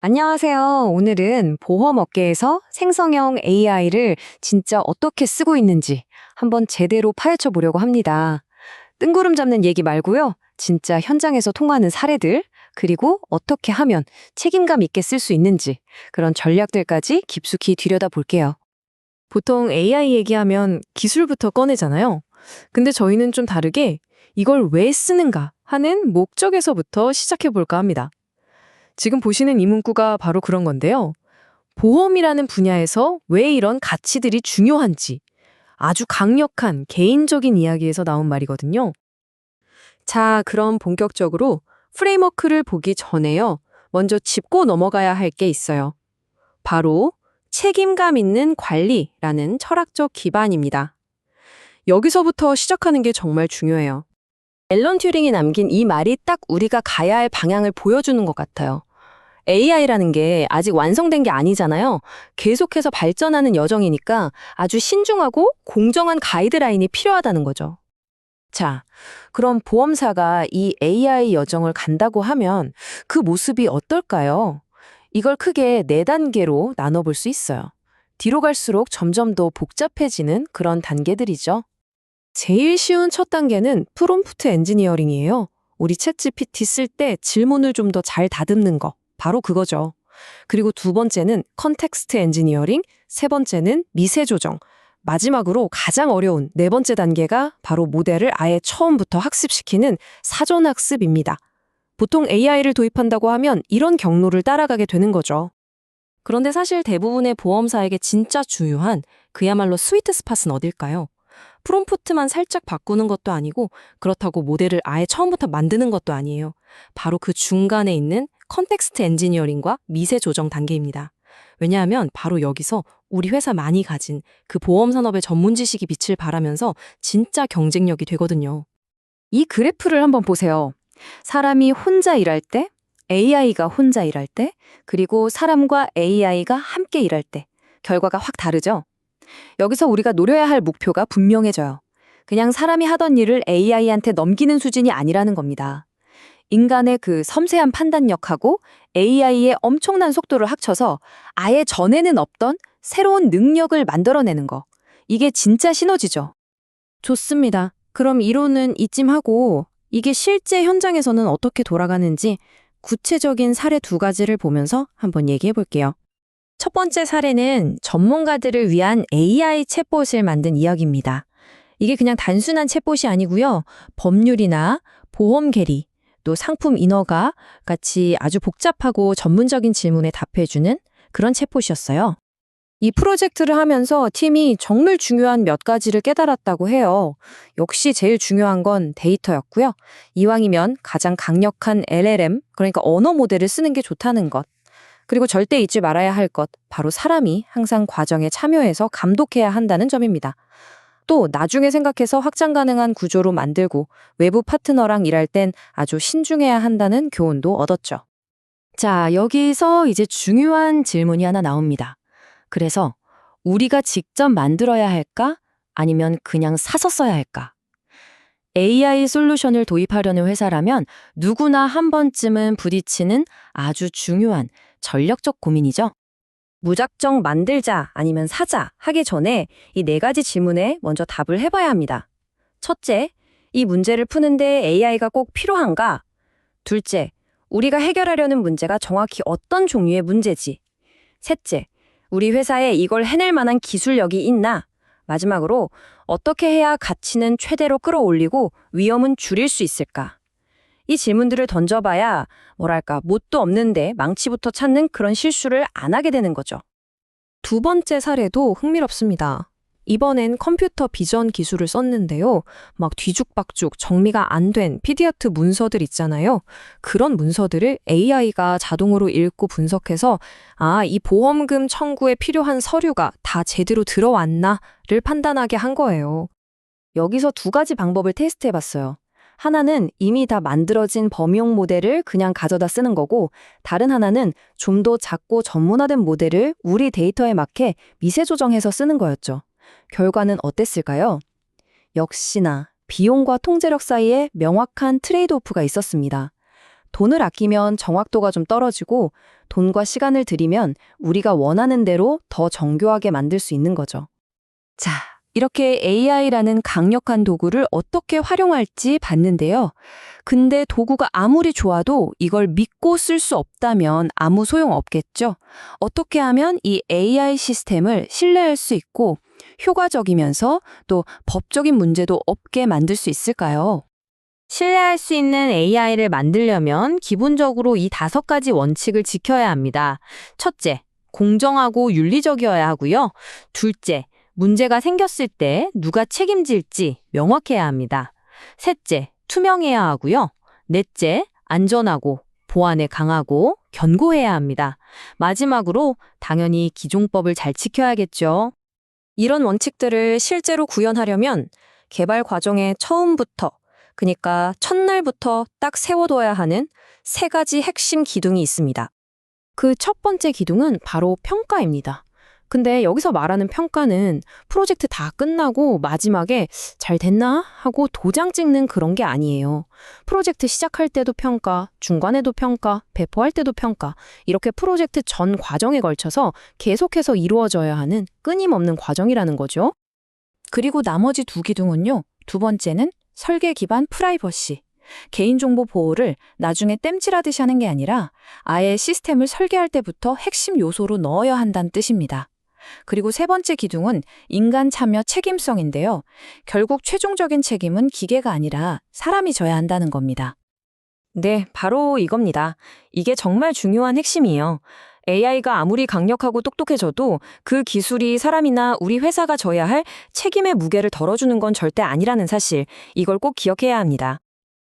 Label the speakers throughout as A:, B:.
A: 안녕하세요. 오늘은 보험업계에서 생성형 AI를 진짜 어떻게 쓰고 있는지 한번 제대로 파헤쳐 보려고 합니다. 뜬구름 잡는 얘기 말고요. 진짜 현장에서 통하는 사례들, 그리고 어떻게 하면 책임감 있게 쓸 수 있는지 그런 전략들까지 깊숙이 들여다 볼게요.
B: 보통 AI 얘기하면 기술부터 꺼내잖아요. 근데 저희는 좀 다르게 이걸 왜 쓰는가 하는 목적에서부터 시작해 볼까 합니다. 지금 보시는 이 문구가 바로 그런 건데요. 보험이라는 분야에서 왜 이런 가치들이 중요한지 아주 강력한 개인적인 이야기에서 나온 말이거든요. 자, 그럼 본격적으로 프레임워크를 보기 전에요. 먼저 짚고 넘어가야 할 게 있어요. 바로 책임감 있는 관리라는 철학적 기반입니다. 여기서부터 시작하는 게 정말 중요해요. 앨런 튜링이 남긴 이 말이 딱 우리가 가야 할 방향을 보여주는 것 같아요. AI라는 게 아직 완성된 게 아니잖아요. 계속해서 발전하는 여정이니까 아주 신중하고 공정한 가이드라인이 필요하다는 거죠. 자, 그럼 보험사가 이 AI 여정을 간다고 하면 그 모습이 어떨까요? 이걸 크게 네 단계로 나눠볼 수 있어요. 뒤로 갈수록 점점 더 복잡해지는 그런 단계들이죠. 제일 쉬운 첫 단계는 프롬프트 엔지니어링이에요. 우리 챗GPT 쓸 때 질문을 좀 더 잘 다듬는 거. 바로 그거죠. 그리고 두 번째는 컨텍스트 엔지니어링, 세 번째는 미세 조정. 마지막으로 가장 어려운 네 번째 단계가 바로 모델을 아예 처음부터 학습시키는 사전 학습입니다. 보통 AI를 도입한다고 하면 이런 경로를 따라가게 되는 거죠. 그런데 사실 대부분의 보험사에게 진짜 중요한 그야말로 스위트 스팟은 어딜까요? 프롬프트만 살짝 바꾸는 것도 아니고 그렇다고 모델을 아예 처음부터 만드는 것도 아니에요. 바로 그 중간에 있는 컨텍스트 엔지니어링과 미세 조정 단계입니다. 왜냐하면 바로 여기서 우리 회사 많이 가진 그 보험 산업의 전문 지식이 빛을 발하면서 진짜 경쟁력이 되거든요.
A: 이 그래프를 한번 보세요. 사람이 혼자 일할 때, AI가 혼자 일할 때, 그리고 사람과 AI가 함께 일할 때, 결과가 확 다르죠? 여기서 우리가 노려야 할 목표가 분명해져요. 그냥 사람이 하던 일을 AI한테 넘기는 수준이 아니라는 겁니다. 인간의 그 섬세한 판단력하고 AI의 엄청난 속도를 합쳐서 아예 전에는 없던 새로운 능력을 만들어내는 거. 이게 진짜 시너지죠.
B: 좋습니다. 그럼 이론은 이쯤 하고 이게 실제 현장에서는 어떻게 돌아가는지 구체적인 사례 두 가지를 보면서 한번 얘기해 볼게요. 첫 번째 사례는 전문가들을 위한 AI 챗봇을 만든 이야기입니다. 이게 그냥 단순한 챗봇이 아니고요. 법률이나 보험 계리, 또 상품 인허가 같이 아주 복잡하고 전문적인 질문에 답해주는 그런 챗봇이었어요. 이 프로젝트를 하면서 팀이 정말 중요한 몇 가지를 깨달았다고 해요. 역시 제일 중요한 건 데이터였고요. 이왕이면 가장 강력한 LLM, 그러니까 언어 모델을 쓰는 게 좋다는 것. 그리고 절대 잊지 말아야 할 것, 바로 사람이 항상 과정에 참여해서 감독해야 한다는 점입니다. 또 나중에 생각해서 확장 가능한 구조로 만들고 외부 파트너랑 일할 땐 아주 신중해야 한다는 교훈도 얻었죠. 자, 여기서 이제 중요한 질문이 하나 나옵니다. 그래서 우리가 직접 만들어야 할까? 아니면 그냥 사서 써야 할까? AI 솔루션을 도입하려는 회사라면 누구나 한 번쯤은 부딪히는 아주 중요한 전략적 고민이죠. 무작정 만들자 아니면 사자 하기 전에 이 네 가지 질문에 먼저 답을 해봐야 합니다. 첫째, 이 문제를 푸는데 AI가 꼭 필요한가? 둘째, 우리가 해결하려는 문제가 정확히 어떤 종류의 문제지? 셋째, 우리 회사에 이걸 해낼 만한 기술력이 있나? 마지막으로 어떻게 해야 가치는 최대로 끌어올리고 위험은 줄일 수 있을까? 이 질문들을 던져봐야 뭐랄까 뭣도 없는데 망치부터 찾는 그런 실수를 안 하게 되는 거죠. 두 번째 사례도 흥미롭습니다. 이번엔 컴퓨터 비전 기술을 썼는데요. 막 뒤죽박죽 정리가 안 된 PDF 문서들 있잖아요. 그런 문서들을 AI가 자동으로 읽고 분석해서 이 보험금 청구에 필요한 서류가 다 제대로 들어왔나를 판단하게 한 거예요. 여기서 두 가지 방법을 테스트해봤어요. 하나는 이미 다 만들어진 범용 모델을 그냥 가져다 쓰는 거고, 다른 하나는 좀 더 작고 전문화된 모델을 우리 데이터에 맞게 미세 조정해서 쓰는 거였죠. 결과는 어땠을까요? 역시나 비용과 통제력 사이에 명확한 트레이드오프가 있었습니다.
A: 돈을 아끼면 정확도가 좀 떨어지고 돈과 시간을 들이면 우리가 원하는 대로 더 정교하게 만들 수 있는 거죠. 자, 이렇게 AI라는 강력한 도구를 어떻게 활용할지 봤는데요. 근데 도구가 아무리 좋아도 이걸 믿고 쓸 수 없다면 아무 소용 없겠죠. 어떻게 하면 이 AI 시스템을 신뢰할 수 있고 효과적이면서 또 법적인 문제도 없게 만들 수 있을까요?
B: 신뢰할 수 있는 AI를 만들려면 기본적으로 이 5가지 원칙을 지켜야 합니다. 첫째, 공정하고 윤리적이어야 하고요. 둘째, 문제가 생겼을 때 누가 책임질지 명확해야 합니다. 셋째, 투명해야 하고요. 넷째, 안전하고 보안에 강하고 견고해야 합니다. 마지막으로 당연히 기존법을 잘 지켜야겠죠.
A: 이런 원칙들을 실제로 구현하려면 개발 과정의 처음부터, 그러니까 첫날부터 딱 세워둬야 하는 3가지 핵심 기둥이 있습니다.
B: 그 첫 번째 기둥은 바로 평가입니다. 근데 여기서 말하는 평가는 프로젝트 다 끝나고 마지막에 잘 됐나 하고 도장 찍는 그런 게 아니에요. 프로젝트 시작할 때도 평가, 중간에도 평가, 배포할 때도 평가, 이렇게 프로젝트 전 과정에 걸쳐서 계속해서 이루어져야 하는 끊임없는 과정이라는 거죠.
A: 그리고 나머지 2기둥은요. 두 번째는 설계 기반 프라이버시. 개인정보 보호를 나중에 땜질하듯이 하는 게 아니라 아예 시스템을 설계할 때부터 핵심 요소로 넣어야 한다는 뜻입니다. 그리고 3번째 기둥은 인간 참여 책임성인데요. 결국 최종적인 책임은 기계가 아니라 사람이 져야 한다는 겁니다. 네, 바로 이겁니다. 이게 정말 중요한 핵심이에요. AI가 아무리 강력하고 똑똑해져도 그 기술이 사람이나 우리 회사가 져야 할 책임의 무게를 덜어주는 건 절대 아니라는 사실, 이걸 꼭 기억해야 합니다.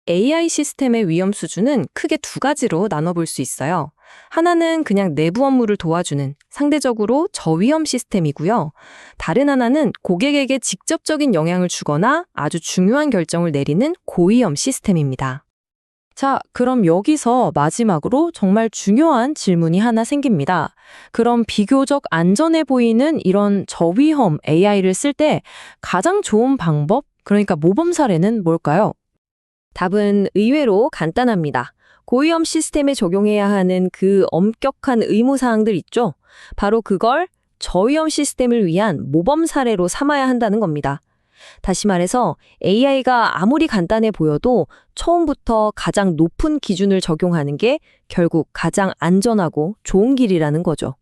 A: AI 시스템의 위험 수준은 크게 2가지로 나눠볼 수 있어요. 하나는 그냥 내부 업무를 도와주는 상대적으로 저위험 시스템이고요. 다른 하나는 고객에게 직접적인 영향을 주거나 아주 중요한 결정을 내리는 고위험 시스템입니다. 자, 그럼 여기서 마지막으로 정말 중요한 질문이 하나 생깁니다. 그럼 비교적 안전해 보이는 이런 저위험 AI를 쓸 때 가장 좋은 방법, 그러니까 모범 사례는 뭘까요?
B: 답은 의외로 간단합니다. 고위험 시스템에 적용해야 하는 그 엄격한 의무사항들 있죠? 바로 그걸 저위험 시스템을 위한 모범 사례로 삼아야 한다는 겁니다. 다시 말해서 AI가 아무리 간단해 보여도 처음부터 가장 높은 기준을 적용하는 게 결국 가장 안전하고 좋은 길이라는 거죠.